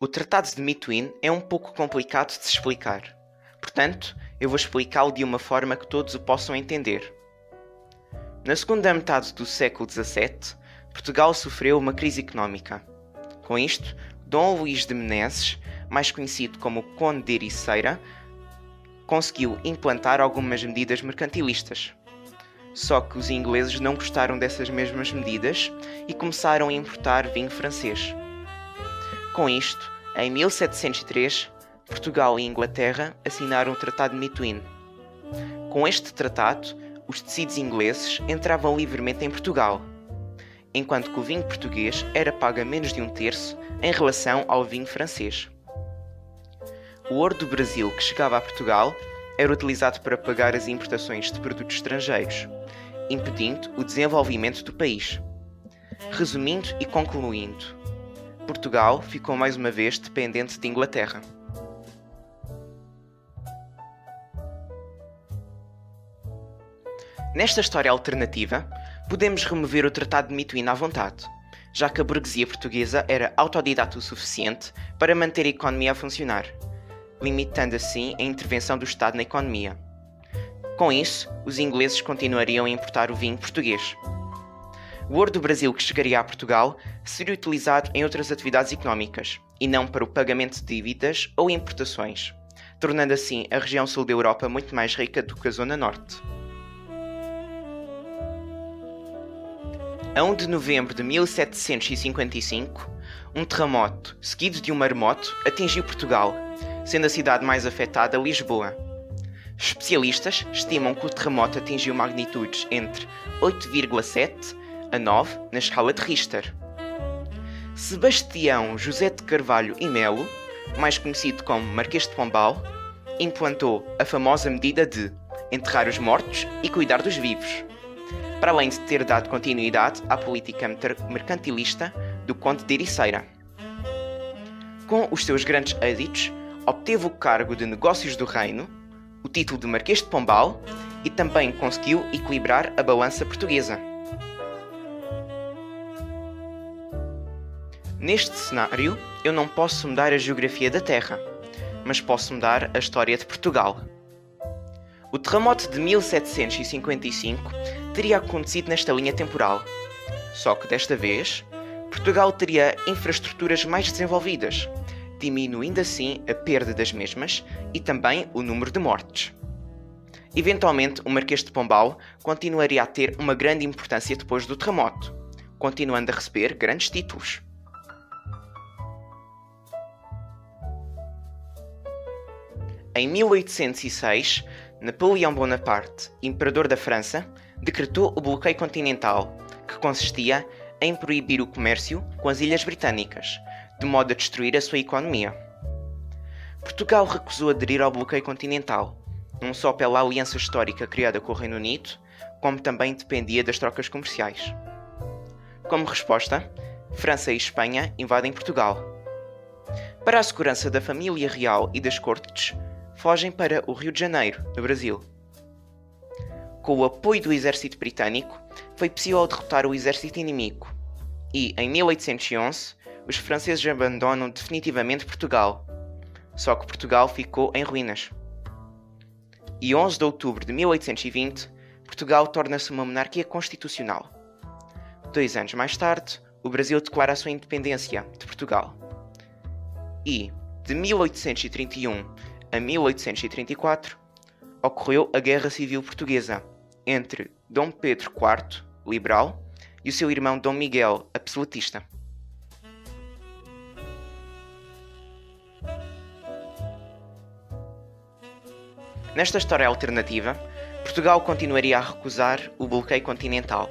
O Tratado de Mituín é um pouco complicado de se explicar. Portanto, eu vou explicá-lo de uma forma que todos o possam entender. Na segunda metade do século XVII, Portugal sofreu uma crise económica. Com isto, Dom Luís de Menezes, mais conhecido como Conde de Ericeira, conseguiu implantar algumas medidas mercantilistas. Só que os ingleses não gostaram dessas mesmas medidas e começaram a importar vinho francês. Com isto, em 1703, Portugal e Inglaterra assinaram o Tratado de Mituín. Com este tratado, os tecidos ingleses entravam livremente em Portugal, enquanto que o vinho português era pago a menos de 1/3 em relação ao vinho francês. O ouro do Brasil que chegava a Portugal era utilizado para pagar as importações de produtos estrangeiros, impedindo o desenvolvimento do país. Resumindo e concluindo, Portugal ficou mais uma vez dependente de Inglaterra. Nesta história alternativa, podemos remover o Tratado de Mituín à vontade, já que a burguesia portuguesa era autodidata o suficiente para manter a economia a funcionar, limitando assim a intervenção do Estado na economia. Com isso, os ingleses continuariam a importar o vinho português. O ouro do Brasil que chegaria a Portugal seria utilizado em outras atividades económicas, e não para o pagamento de dívidas ou importações, tornando assim a região sul da Europa muito mais rica do que a zona norte. A 1 de novembro de 1755, um terremoto, seguido de um maremoto, atingiu Portugal, sendo a cidade mais afetada Lisboa. Especialistas estimam que o terremoto atingiu magnitudes entre 8,7 a 9 na escala de Richter. Sebastião José de Carvalho e Melo, mais conhecido como Marquês de Pombal, implantou a famosa medida de enterrar os mortos e cuidar dos vivos, para além de ter dado continuidade à política mercantilista do Conde de Ericeira. Com os seus grandes êxitos, obteve o cargo de Negócios do Reino, o título de Marquês de Pombal e também conseguiu equilibrar a balança portuguesa. Neste cenário, eu não posso mudar a geografia da Terra, mas posso mudar a história de Portugal. O terremoto de 1755 teria acontecido nesta linha temporal, só que desta vez, Portugal teria infraestruturas mais desenvolvidas, diminuindo assim a perda das mesmas e também o número de mortes. Eventualmente, o Marquês de Pombal continuaria a ter uma grande importância depois do terremoto, continuando a receber grandes títulos. Em 1806, Napoleão Bonaparte, imperador da França, decretou o bloqueio continental, que consistia em proibir o comércio com as Ilhas Britânicas, de modo a destruir a sua economia. Portugal recusou aderir ao bloqueio continental, não só pela aliança histórica criada com o Reino Unido, como também dependia das trocas comerciais. Como resposta, França e Espanha invadem Portugal. Para a segurança da família real e das cortes, fogem para o Rio de Janeiro, no Brasil. Com o apoio do exército britânico, foi possível derrotar o exército inimigo, e, em 1811, os franceses abandonam definitivamente Portugal. Só que Portugal ficou em ruínas. E 11 de outubro de 1820, Portugal torna-se uma monarquia constitucional. 2 anos mais tarde, o Brasil declara a sua independência de Portugal. E, de 1831 a 1834, ocorreu a Guerra Civil Portuguesa entre Dom Pedro IV, liberal, e o seu irmão Dom Miguel, absolutista. Nesta história alternativa, Portugal continuaria a recusar o bloqueio continental,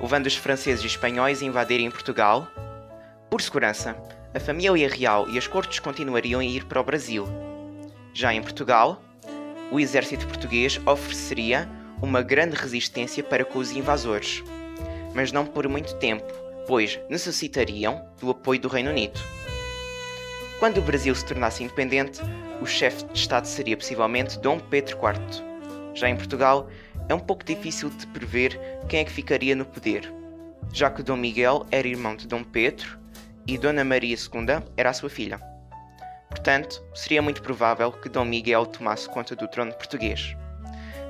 levando os franceses e espanhóis a invadirem Portugal. Por segurança, a família real e as cortes continuariam a ir para o Brasil. Já em Portugal, o exército português ofereceria uma grande resistência para com os invasores, mas não por muito tempo, pois necessitariam do apoio do Reino Unido. Quando o Brasil se tornasse independente, o chefe de Estado seria possivelmente Dom Pedro IV. Já em Portugal, é um pouco difícil de prever quem é que ficaria no poder, já que Dom Miguel era irmão de Dom Pedro e Dona Maria II era a sua filha. Portanto, seria muito provável que Dom Miguel tomasse conta do trono português.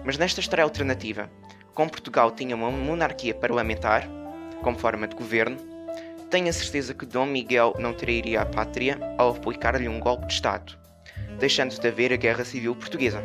Mas nesta história alternativa, como Portugal tinha uma monarquia parlamentar, como forma de governo, tenho a certeza que Dom Miguel não trairia a pátria ao aplicar-lhe um golpe de Estado, deixando de haver a Guerra Civil Portuguesa.